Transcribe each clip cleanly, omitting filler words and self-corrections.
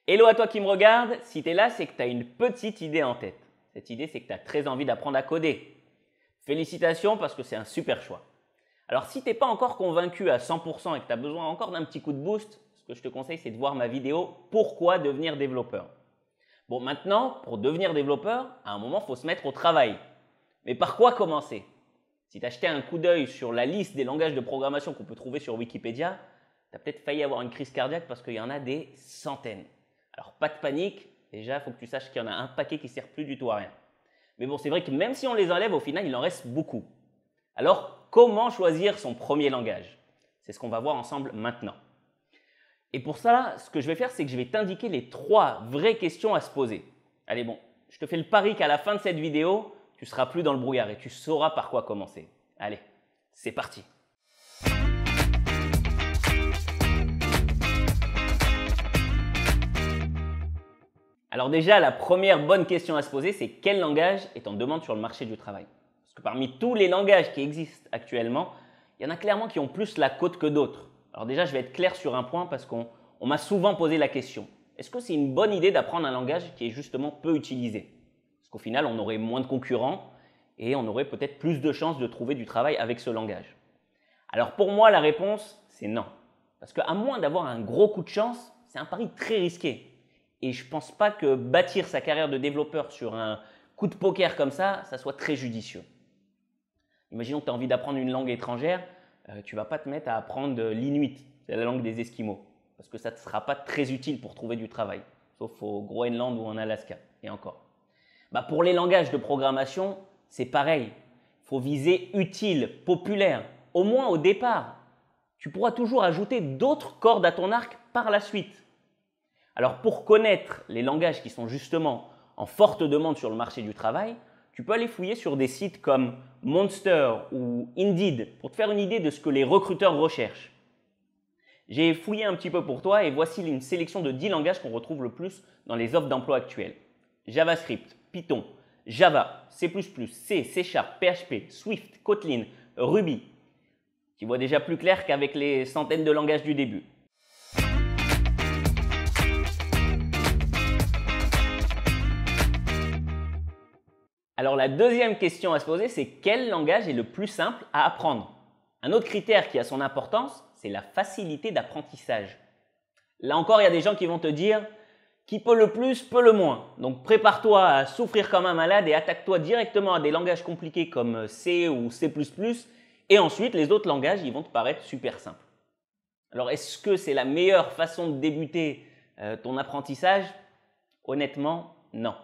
Hello à toi qui me regarde, si tu es là, c'est que tu as une petite idée en tête. Cette idée, c'est que tu as très envie d'apprendre à coder. Félicitations parce que c'est un super choix. Alors si tu n'es pas encore convaincu à 100% et que tu as besoin encore d'un petit coup de boost, ce que je te conseille, c'est de voir ma vidéo « Pourquoi devenir développeur ». Bon, maintenant, pour devenir développeur, à un moment, il faut se mettre au travail. Mais par quoi commencer? Si tu as jeté un coup d'œil sur la liste des langages de programmation qu'on peut trouver sur Wikipédia, tu as peut-être failli avoir une crise cardiaque parce qu'il y en a des centaines. Alors, pas de panique, déjà, il faut que tu saches qu'il y en a un paquet qui ne sert plus du tout à rien. Mais bon, c'est vrai que même si on les enlève, au final, il en reste beaucoup. Alors, comment choisir son premier langage? C'est ce qu'on va voir ensemble maintenant. Et pour ça, ce que je vais faire, c'est que je vais t'indiquer les 3 vraies questions à se poser. Allez, bon, je te fais le pari qu'à la fin de cette vidéo, tu ne seras plus dans le brouillard et tu sauras par quoi commencer. Allez, c'est parti! Alors déjà, la première bonne question à se poser, c'est quel langage est en demande sur le marché du travail? Parce que parmi tous les langages qui existent actuellement, il y en a clairement qui ont plus la cote que d'autres. Alors déjà, je vais être clair sur un point parce qu'on m'a souvent posé la question. Est-ce que c'est une bonne idée d'apprendre un langage qui est justement peu utilisé? Parce qu'au final, on aurait moins de concurrents et on aurait peut-être plus de chances de trouver du travail avec ce langage. Alors pour moi, la réponse, c'est non. Parce qu'à moins d'avoir un gros coup de chance, c'est un pari très risqué. Et je ne pense pas que bâtir sa carrière de développeur sur un coup de poker comme ça soit très judicieux. Imaginons que tu as envie d'apprendre une langue étrangère, tu ne vas pas te mettre à apprendre l'Inuit, c'est la langue des Esquimaux, parce que ça ne te sera pas très utile pour trouver du travail, sauf au Groenland ou en Alaska, et encore. Pour les langages de programmation, c'est pareil. Il faut viser utile, populaire, au moins au départ. Tu pourras toujours ajouter d'autres cordes à ton arc par la suite. Alors pour connaître les langages qui sont justement en forte demande sur le marché du travail, tu peux aller fouiller sur des sites comme Monster ou Indeed pour te faire une idée de ce que les recruteurs recherchent. J'ai fouillé un petit peu pour toi et voici une sélection de 10 langages qu'on retrouve le plus dans les offres d'emploi actuelles. JavaScript, Python, Java, C++, C, C#, PHP, Swift, Kotlin, Ruby. Tu vois déjà plus clair qu'avec les centaines de langages du début. Alors la deuxième question à se poser, c'est quel langage est le plus simple à apprendre? Un autre critère qui a son importance, c'est la facilité d'apprentissage. Là encore, il y a des gens qui vont te dire qui peut le plus, peut le moins. Donc prépare-toi à souffrir comme un malade et attaque-toi directement à des langages compliqués comme C ou C++. Et ensuite, les autres langages, ils vont te paraître super simples. Alors est-ce que c'est la meilleure façon de débuter ton apprentissage? Honnêtement, non.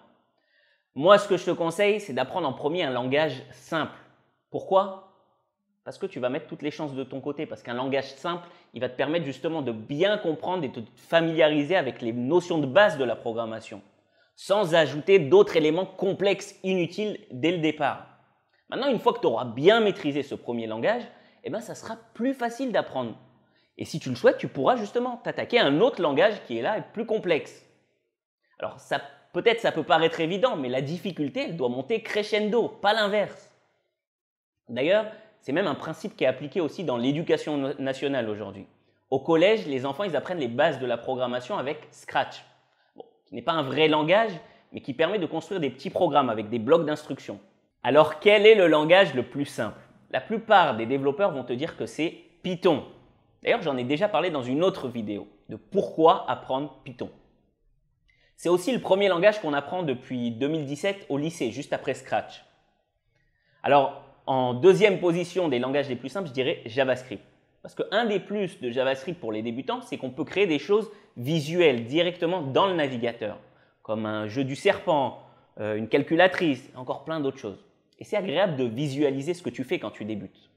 Moi, ce que je te conseille, c'est d'apprendre en premier un langage simple. Pourquoi? Parce que tu vas mettre toutes les chances de ton côté. Parce qu'un langage simple, il va te permettre justement de bien comprendre et de te familiariser avec les notions de base de la programmation, sans ajouter d'autres éléments complexes, inutiles dès le départ. Maintenant, une fois que tu auras bien maîtrisé ce premier langage, ça sera plus facile d'apprendre. Et si tu le souhaites, tu pourras justement t'attaquer à un autre langage qui est là et plus complexe. Alors, peut-être ça peut paraître évident, mais la difficulté, elle doit monter crescendo, pas l'inverse. D'ailleurs, c'est même un principe qui est appliqué aussi dans l'éducation nationale aujourd'hui. Au collège, les enfants, ils apprennent les bases de la programmation avec Scratch. Bon, qui n'est pas un vrai langage, mais qui permet de construire des petits programmes avec des blocs d'instructions. Alors, quel est le langage le plus simple? La plupart des développeurs vont te dire que c'est Python. D'ailleurs, j'en ai déjà parlé dans une autre vidéo de pourquoi apprendre Python. C'est aussi le premier langage qu'on apprend depuis 2017 au lycée, juste après Scratch. Alors, en deuxième position des langages les plus simples, je dirais JavaScript. Parce qu'un des plus de JavaScript pour les débutants, c'est qu'on peut créer des choses visuelles directement dans le navigateur, comme un jeu du serpent, une calculatrice, et encore plein d'autres choses. Et c'est agréable de visualiser ce que tu fais quand tu débutes.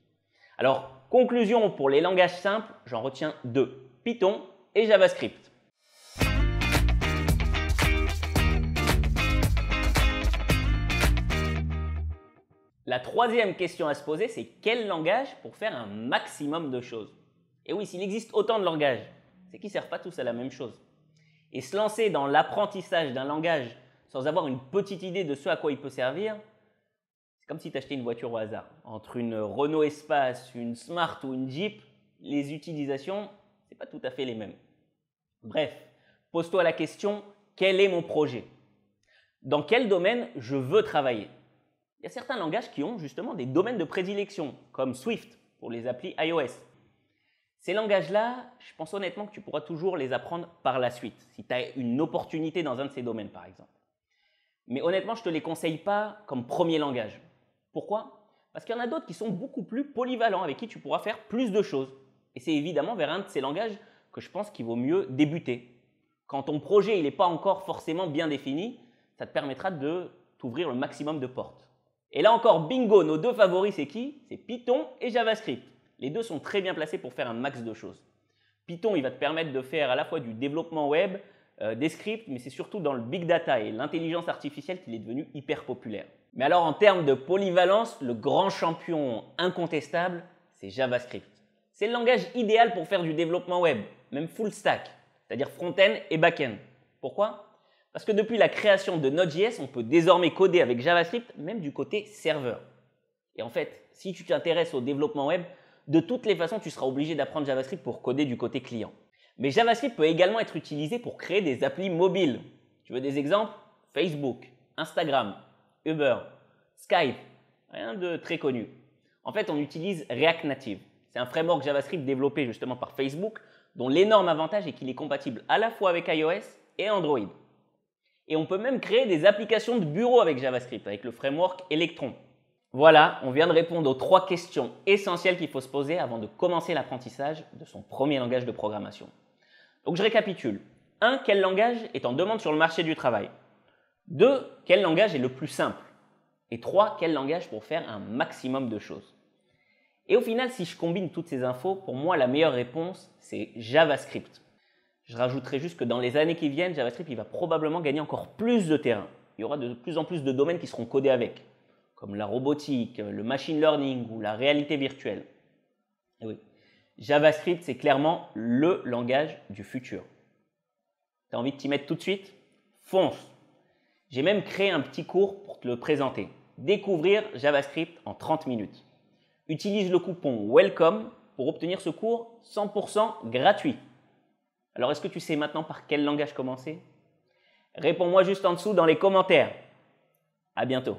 Alors, conclusion pour les langages simples, j'en retiens 2, Python et JavaScript. La troisième question à se poser, c'est quel langage pour faire un maximum de choses? Et oui, s'il existe autant de langages, c'est qu'ils ne servent pas tous à la même chose. Et se lancer dans l'apprentissage d'un langage sans avoir une petite idée de ce à quoi il peut servir, c'est comme si tu achetais une voiture au hasard. Entre une Renault Espace, une Smart ou une Jeep, les utilisations, ce n'est pas tout à fait les mêmes. Bref, Pose-toi la question, quel est mon projet? Dans quel domaine je veux travailler? Il y a certains langages qui ont justement des domaines de prédilection, comme Swift pour les applis iOS. Ces langages-là, je pense honnêtement que tu pourras toujours les apprendre par la suite, si tu as une opportunité dans un de ces domaines par exemple. Mais honnêtement, je ne te les conseille pas comme premier langage. Pourquoi? Parce qu'il y en a d'autres qui sont beaucoup plus polyvalents, avec qui tu pourras faire plus de choses. Et c'est évidemment vers un de ces langages que je pense qu'il vaut mieux débuter. Quand ton projet n'est pas encore forcément bien défini, ça te permettra de t'ouvrir le maximum de portes. Et là encore, bingo, nos deux favoris, c'est qui? C'est Python et JavaScript. Les deux sont très bien placés pour faire un max de choses. Python, il va te permettre de faire à la fois du développement web, des scripts, mais c'est surtout dans le big data et l'intelligence artificielle qu'il est devenu hyper populaire. Mais alors en termes de polyvalence, le grand champion incontestable, c'est JavaScript. C'est le langage idéal pour faire du développement web, même full stack, c'est-à-dire front-end et back-end. Pourquoi? Parce que depuis la création de Node.js, on peut désormais coder avec JavaScript, même du côté serveur. Et en fait, si tu t'intéresses au développement web, de toutes les façons, tu seras obligé d'apprendre JavaScript pour coder du côté client. Mais JavaScript peut également être utilisé pour créer des applis mobiles. Tu veux des exemples? Facebook, Instagram, Uber, Skype, rien de très connu. En fait, on utilise React Native. C'est un framework JavaScript développé justement par Facebook, dont l'énorme avantage est qu'il est compatible à la fois avec iOS et Android. Et on peut même créer des applications de bureau avec JavaScript, avec le framework Electron. Voilà, on vient de répondre aux 3 questions essentielles qu'il faut se poser avant de commencer l'apprentissage de son premier langage de programmation. Donc je récapitule. 1. Quel langage est en demande sur le marché du travail? 2. Quel langage est le plus simple? Et 3. Quel langage pour faire un maximum de choses? Et au final, si je combine toutes ces infos, pour moi, la meilleure réponse, c'est JavaScript. Je rajouterai juste que dans les années qui viennent, JavaScript il va probablement gagner encore plus de terrain. Il y aura de plus en plus de domaines qui seront codés avec, comme la robotique, le machine learning ou la réalité virtuelle. Et oui, JavaScript, c'est clairement le langage du futur. Tu as envie de t'y mettre tout de suite? Fonce! J'ai même créé un petit cours pour te le présenter. Découvrir JavaScript en 30 minutes. Utilise le coupon WELCOME pour obtenir ce cours 100% gratuit. Alors, est-ce que tu sais maintenant par quel langage commencer? Réponds-moi juste en dessous dans les commentaires. À bientôt.